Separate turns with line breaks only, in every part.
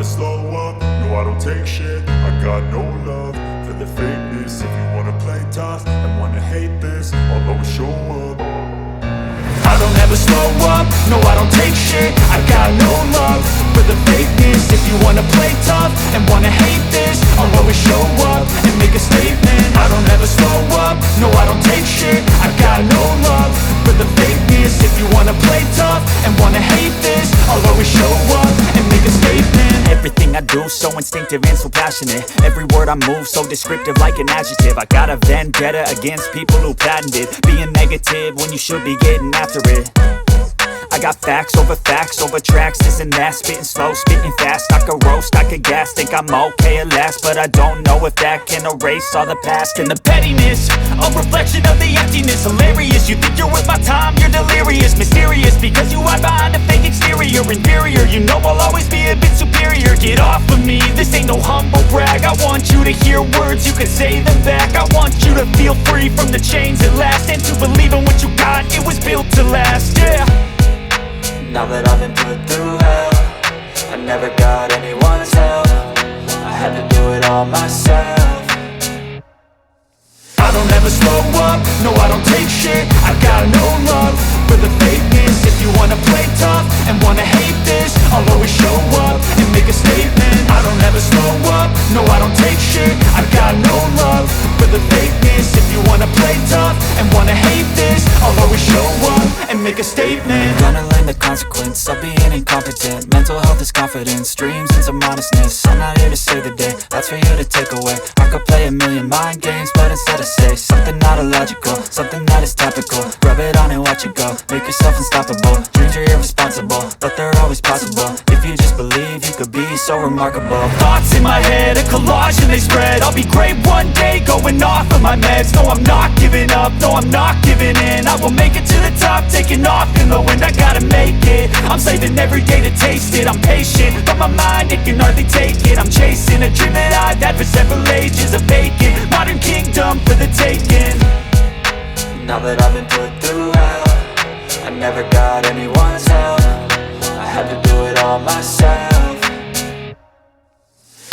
slow up, no I don't take shit. I got no love for the fakeness. If you wanna play tough and wanna hate this, I'll always show up. I don't ever slow up, no I don't take shit. I got no love for the fakeness. If you wanna play tough and wanna hate this, I'll always show up and make a statement. I don't ever slow up, no I don't take shit. I got no love for the fakeness. If you wanna play tough and wanna hate this, I'll always show up and make a statement.
Everything I do so instinctive and so passionate. Every word I move so descriptive like an adjective. I got a vendetta against people who patented being negative when you should be getting after it. I got facts over tracks, this and that. Spitting slow, spitting fast, I could roast, I could gas. Think I'm okay at last, but I don't know if that can erase all the past. And the pettiness, a reflection of the emptiness. Hilarious, you think you're worth my time, you're delirious. Mysterious, because you hide behind a fake exterior. Inferior, you know I'll always be a bit superior. Get off of me, this ain't no humble brag. I want you to hear words, you can say them back. I want you to feel free from the chains at last, and to believe in what you got, it was built to last, yeah.
Now that I've been put through hell, I never got anyone's help. I had to do it all myself.
I don't ever slow up, no I don't take shit. I got no love for the fakeness. If you wanna play tough and wanna hate this, I'll always show up and make a statement. I don't ever slow up, no I don't take shit. I got no love for the fakeness. If you wanna play tough and wanna hate this, I'll always show up and make a statement.
Gonna learn the consequence of being incompetent. Mental health is confidence, dreams and some modestness. I'm not here to save the day, that's for you to take away. I could play a million mind games, but instead I say something not illogical, something that is topical. Rub it on and watch it go, make yourself unstoppable. Dreams are irresponsible, but they're always possible. If you just believe, you could be so remarkable.
Thoughts in my head, a collage and they spread. I'll be great one day, going off of my meds. No, I'm not giving up, no, I'm not giving in. I will make it to the top, taking off in the wind. I gotta make it, I'm saving every day to taste it. I'm patient, but my mind, it can hardly take it. I'm chasing a dream that I've had for several ages. A vacant, modern kingdom for the taking.
Now that I've been put through hell, I never got anyone's help. I had to do it all myself.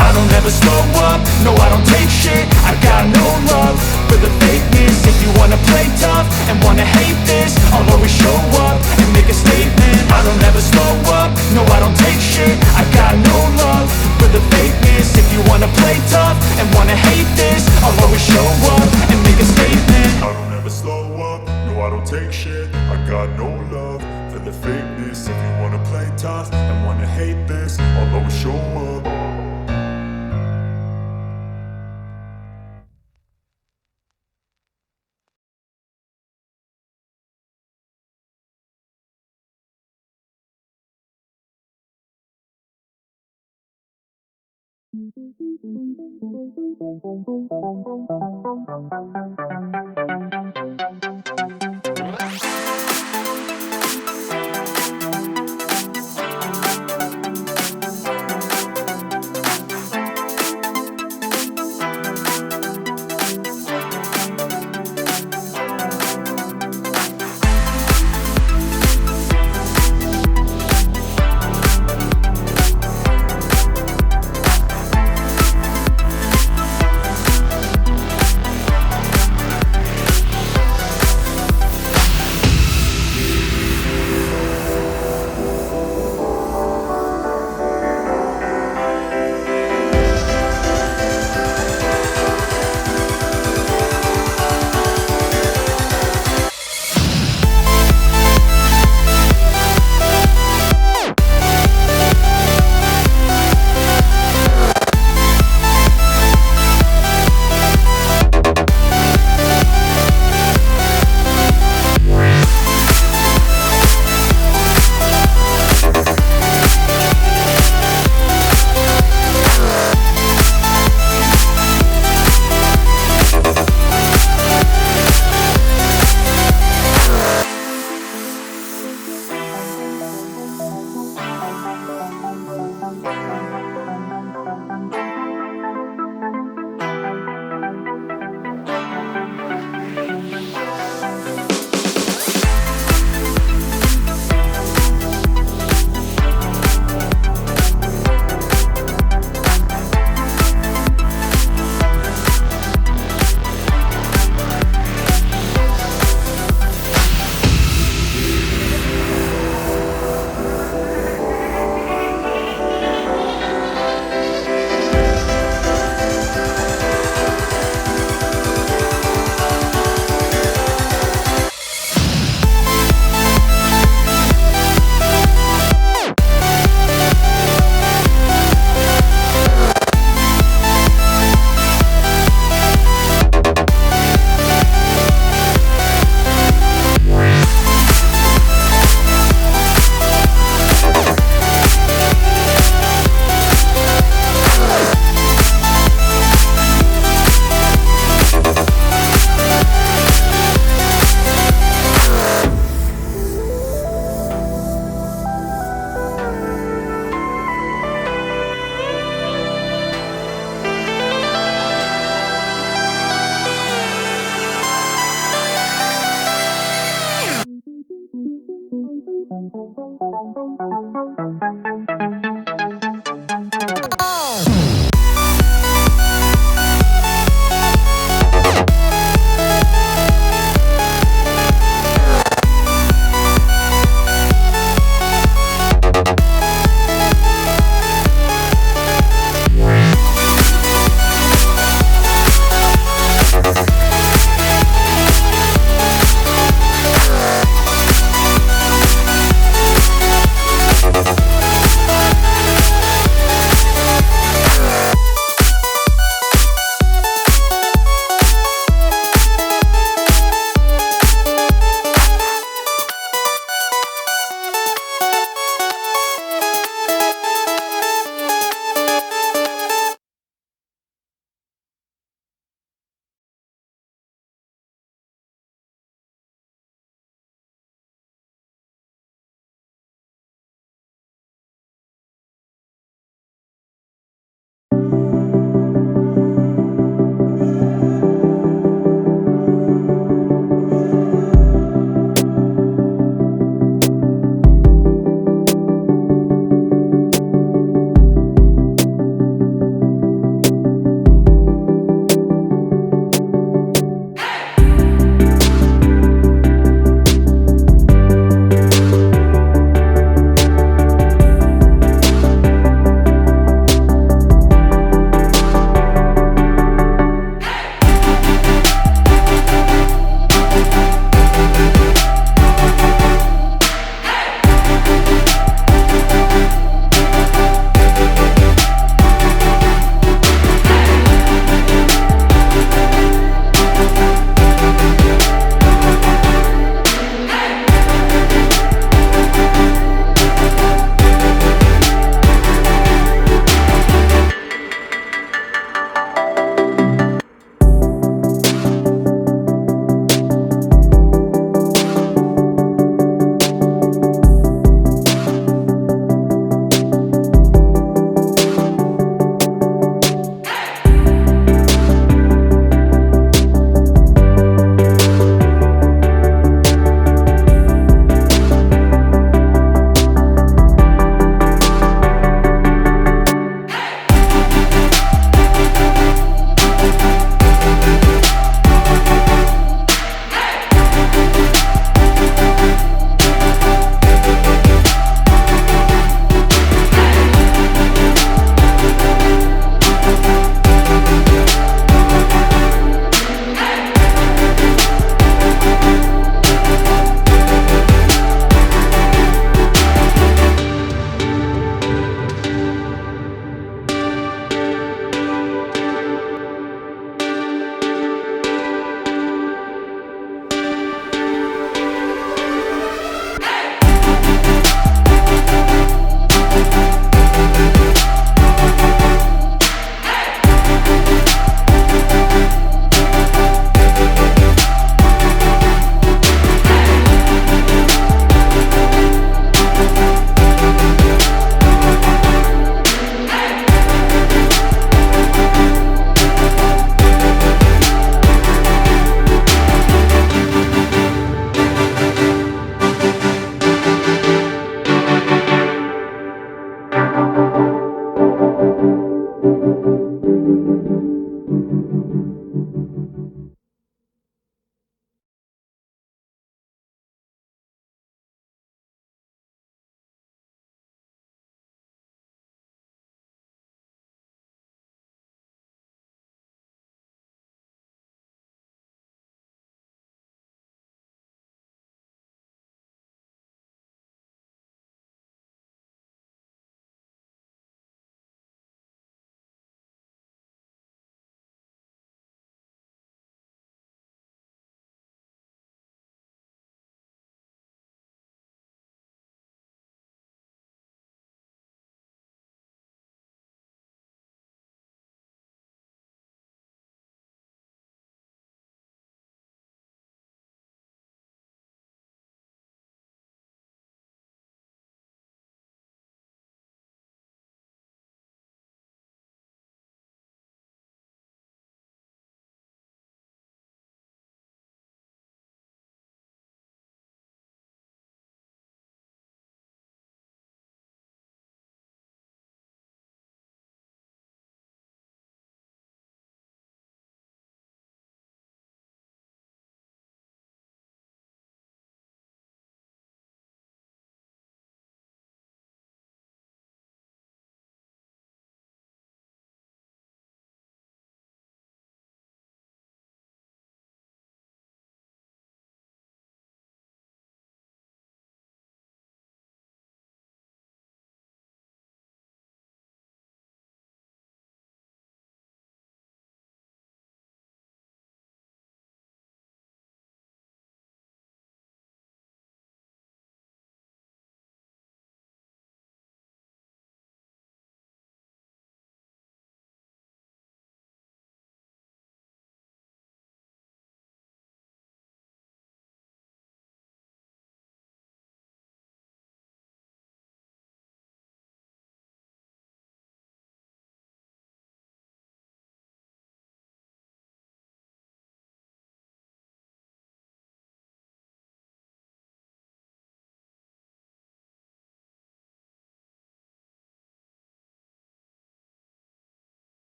I don't ever slow up, no I don't take shit. I got no love for the fakeness. If you wanna play tough and wanna hate this, I'll always show up and make a statement. I don't ever slow up, no I don't take shit. I got no love for the fakeness. If you wanna play tough and wanna hate this, I'll always show up and make a statement. I don't ever slow up, no I don't take shit. I got no love for the fakeness. If you wanna play tough and wanna hate this, I'll always show up.